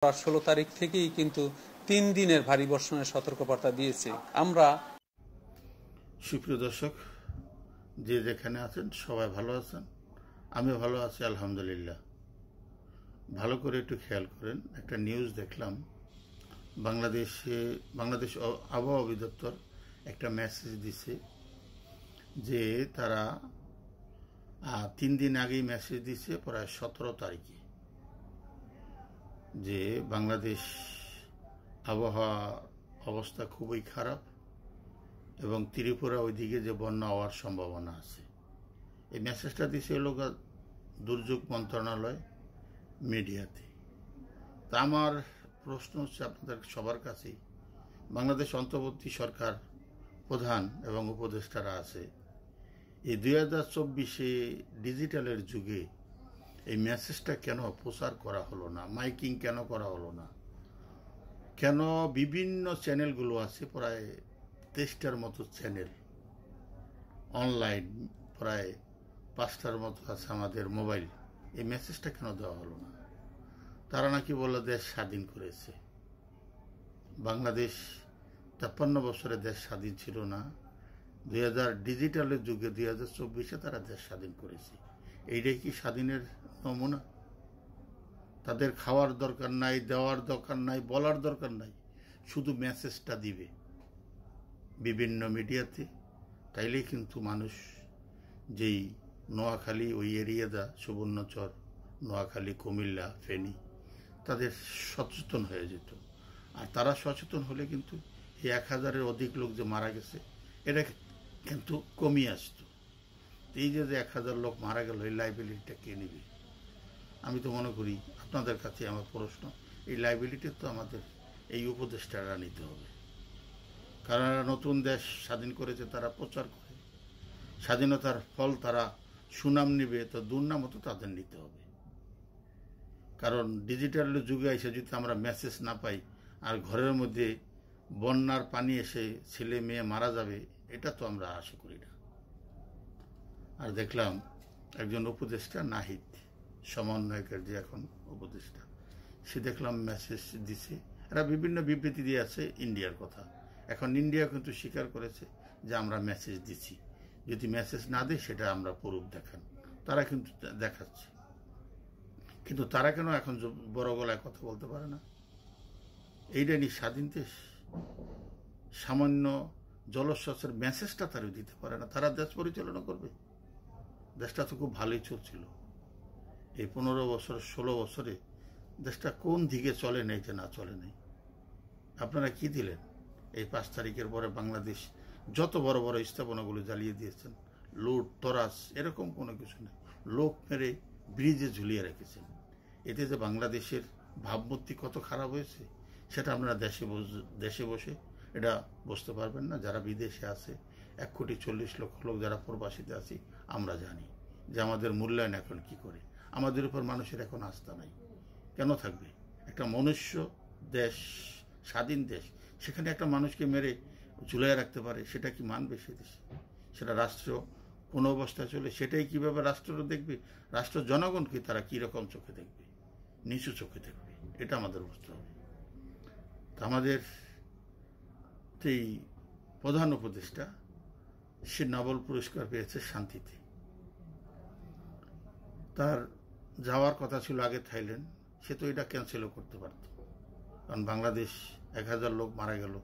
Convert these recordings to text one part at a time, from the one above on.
16 তারিখ থেকেই কিন্তু 3 দিনের ভারী বর্ষণের সতর্কবার্তা দিয়েছে। আমরা সুপ্রিয় দর্শক, যে যেখানে আছেন সবাই ভালো আছেন, আমি ভালো আছি আলহামদুলিল্লাহ। ভালো করে একটু খেয়াল করেন, একটা নিউজ দেখলাম, বাংলাদেশ আবহাওয়া অধিদপ্তর একটা মেসেজ দিছে যে তারা 3 দিন আগেই মেসেজ দিছে, প্রায় 17 তারিখে, যে বাংলাদেশ আবহাওয়া অবস্থা খুবই খারাপ এবং ত্রিপুরা ওইদিকে যে বন্যা হওয়ার সম্ভাবনা আছে। এই মেসেজটা দিছে লোক দুর্যোগ মন্ত্রণালয় মিডিয়াতে। তা আমার প্রশ্ন হচ্ছে আপনাদের সবার কাছেই, বাংলাদেশ অন্তর্বর্তী সরকার প্রধান এবং উপদেষ্টারা আছে, এই 2024 ডিজিটালের যুগে এই মেসেজটা কেন প্রচার করা হলো না? মাইকিং কেন করা হলো না? কেন বিভিন্ন চ্যানেলগুলো আছে, প্রায় 23টার মতো চ্যানেল অনলাইন, প্রায় 5টার মতো আছে আমাদের মোবাইল, এই মেসেজটা কেন দেওয়া হলো না? তারা নাকি বলল দেশ স্বাধীন করেছে। বাংলাদেশ 53 বছরে দেশ স্বাধীন ছিল না, 2000 ডিজিটালের যুগে 2024 তারা দেশ স্বাধীন করেছে। এইটাই কি স্বাধীনের নমুনা? তাদের খাওয়ার দরকার নাই, দেওয়ার দরকার নাই, বলার দরকার নাই, শুধু মেসেজটা দিবে বিভিন্ন মিডিয়াতে। তাইলেই কিন্তু মানুষ, যেই নোয়াখালী ওই এরিয়াদা, সুবর্ণচর, নোয়াখালী, কুমিল্লা, ফেনী, তাদের সচেতন হয়ে যেত। আর তারা সচেতন হলে কিন্তু এই 1000-এর অধিক লোক যে মারা গেছে, এটা কিন্তু কমিয়ে আসতো। এই যে 1000 লোক মারা গেল, এই লাইবিলিটিটা কে নেবে? আমি তো মনে করি, আপনাদের কাছে আমার প্রশ্ন, এই লাইবিলিটি তো আমাদের এই উপদেষ্টারা নিতে হবে। কারণ নতুন দেশ স্বাধীন করেছে, তারা প্রচার করে, স্বাধীনতার ফল তারা সুনাম নিবে, তো দুর্নামও তো তাদের নিতে হবে। কারণ ডিজিটাল যুগে এসে যদি আমরা মেসেজ না পাই, আর ঘরের মধ্যে বন্যার পানি এসে ছেলে মেয়ে মারা যাবে, এটা তো আমরা আশা করি না। আর দেখলাম একজন উপদেষ্টা, নাহিদ, সমন্বয়কের যে এখন উপদেষ্টা, সে দেখলাম মেসেজ দিছে। এরা বিভিন্ন বিবৃতি দিয়ে আছে ইন্ডিয়ার কথা। এখন ইন্ডিয়া কিন্তু স্বীকার করেছে যে আমরা মেসেজ দিচ্ছি, যদি মেসেজ না দেয় সেটা আমরা প্রুফ দেখান। তারা কিন্তু দেখাচ্ছে, কিন্তু তারা কেন এখন বড় গলায় কথা বলতে পারে না? এইটা নিয়ে স্বাধীন দেশ, সামান্য জলস্বাস্থ্যের মেসেজটা তারা দিতে পারে না, তারা দেশ পরিচালনা করবে? দেশটা তো খুব ভালোই চলছিল। এই 15 বছর 16 বছরে দেশটা কোন দিকে চলে নেই যে না চলে নেই? আপনারা কি দিলেন? এই 5 তারিখের পরে বাংলাদেশ যত বড় বড় স্থাপনাগুলো জ্বালিয়ে দিয়েছেন, লুট তরাস, এরকম কোনো কিছু নেই। লোক মেরে ব্রিজে ঝুলিয়ে রেখেছেন। এতে যে বাংলাদেশের ভাবমূর্তি কত খারাপ হয়েছে, সেটা আপনারা দেশে বসে এটা বুঝতে পারবেন না। যারা বিদেশে আছে, 1,40,00,000 লোক যারা প্রবাসীতে আছি, আমরা জানি যে আমাদের মূল্যায়ন এখন কি করে। আমাদের উপর মানুষের এখন আস্থা নাই। কেন থাকবে? একটা মনুষ্য দেশ, স্বাধীন দেশ, সেখানে একটা মানুষকে মেরে ঝুলাই রাখতে পারে, সেটা কি মানবে সে দেশ? সেটা রাষ্ট্র কোন অবস্থায় চলে, সেটাই কিভাবে রাষ্ট্র দেখবে? রাষ্ট্র জনগণকে তারা কিরকম চোখে দেখবে? নিচু চোখে দেখবে। এটা আমাদের বুঝতে হবে। আমাদের এই প্রধান উপদেষ্টা, সে নোবেল পুরস্কার পেয়েছে শান্তিতে। তার যাওয়ার কথা ছিল আগে থাইল্যান্ড, সে তো এটা ক্যান্সেলও করতে পারত। কারণ বাংলাদেশ 1000 লোক মারা গেল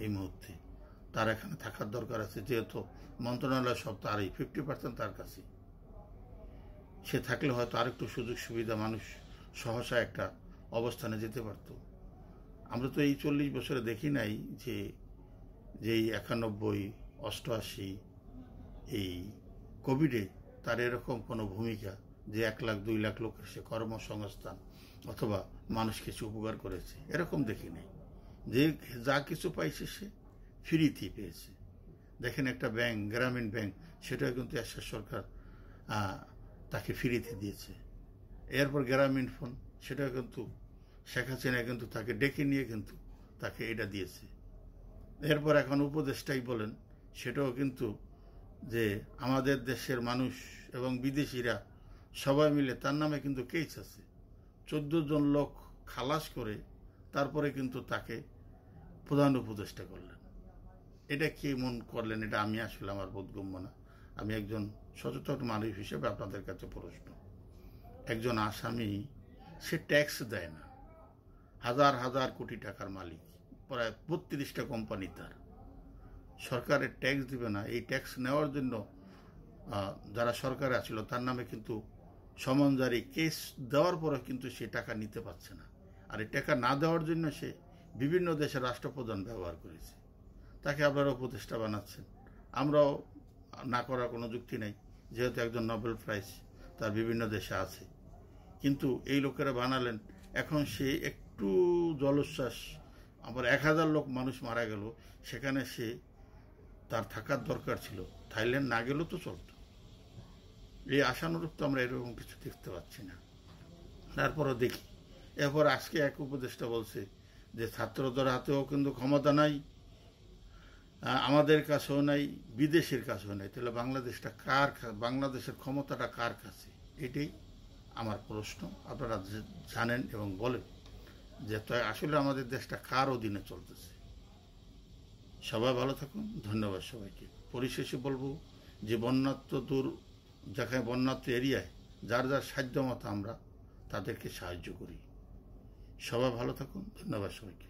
এই মুহূর্তে, তার এখানে থাকার দরকার আছে, যেহেতু মন্ত্রণালয় সব তারই, 50% তার কাছে। সে থাকলে হয়তো আরেকটু সুযোগ সুবিধা, মানুষ সহসা একটা অবস্থানে যেতে পারত। আমরা তো এই 40 বছরে দেখি নাই যে যেই 91, 88 এই কোভিডে তার এরকম কোনো ভূমিকা, যে 1 লাখ 2 লাখ লোকের সে কর্মসংস্থান অথবা মানুষ কিছু উপকার করেছে, এরকম দেখি নাই। যে যা কিছু পাইছে সে ফ্রিতেই পেয়েছে। দেখেন একটা ব্যাংক, গ্রামীণ ব্যাংক, সেটাও কিন্তু এরশাদ সরকার তাকে ফ্রিতে দিয়েছে। এরপর গ্রামীণ ফোন, সেটাও কিন্তু শেখ হাসিনা কিন্তু তাকে ডেকে নিয়ে কিন্তু তাকে এটা দিয়েছে। এরপর এখন উপদেষ্টাই বলেন, সেটাও কিন্তু যে আমাদের দেশের মানুষ এবং বিদেশিরা সবাই মিলে তার নামে কিন্তু কেস আছে। 14 জন লোক খালাস করে তারপরে কিন্তু তাকে প্রধান উপদেষ্টা করলেন। এটা কে মন করলেন, এটা আমি আসলে আমার বোধগম্য না। আমি একজন সচেতন মানুষ হিসেবে আপনাদের কাছে প্রশ্ন, একজন আসামি, সে ট্যাক্স দেয় না, হাজার হাজার কোটি টাকার মালিক, প্রায় 32টা কোম্পানি তার, সরকারের ট্যাক্স দিবে না। এই ট্যাক্স নেওয়ার জন্য যারা সরকারে আছিল তার নামে কিন্তু সমন জারি, কেস দেওয়ার পরে কিন্তু সে টাকা নিতে পারছে না। আর এই টাকা না দেওয়ার জন্য সে বিভিন্ন দেশের রাষ্ট্রপ্রধান ব্যবহার করেছে। তাকে আপনারা উপদেষ্টা বানাচ্ছেন। আমরাও না করার কোনো যুক্তি নেই, যেহেতু একজন নোবেল প্রাইজ তার বিভিন্ন দেশে আছে। কিন্তু এই লোকেরা বানালেন, এখন সে একটু জলোচ্ছ্বাস, আবার 1000 লোক মানুষ মারা গেল, সেখানে সে তার থাকার দরকার ছিল, থাইল্যান্ড না গেলেও তো চলত। এই আশানুরূপ তো আমরা এরকম কিছু দেখতে পাচ্ছি না। তারপরও দেখি, এরপর আজকে এক উপদেষ্টা বলছে যে ছাত্রদের হাতেও কিন্তু ক্ষমতা নাই, আমাদের কাছেও নাই, বিদেশের কাছেও নাই। তাহলে বাংলাদেশটা কার, বাংলাদেশের ক্ষমতাটা কার কাছে? এটাই আমার প্রশ্ন। আপনারা জানেন এবং বলেন যে আসলে আমাদের দেশটা কার অধীনে চলতেছে। সবাই ভালো থাকুন, ধন্যবাদ সবাইকে। পরিশেষে বলবো যে যেখানে বন্যাত্ম এরিয়ায় যার যার সাধ্য মতো আমরা তাদেরকে সাহায্য করি। সবাই ভালো থাকুন, ধন্যবাদ সবাইকে।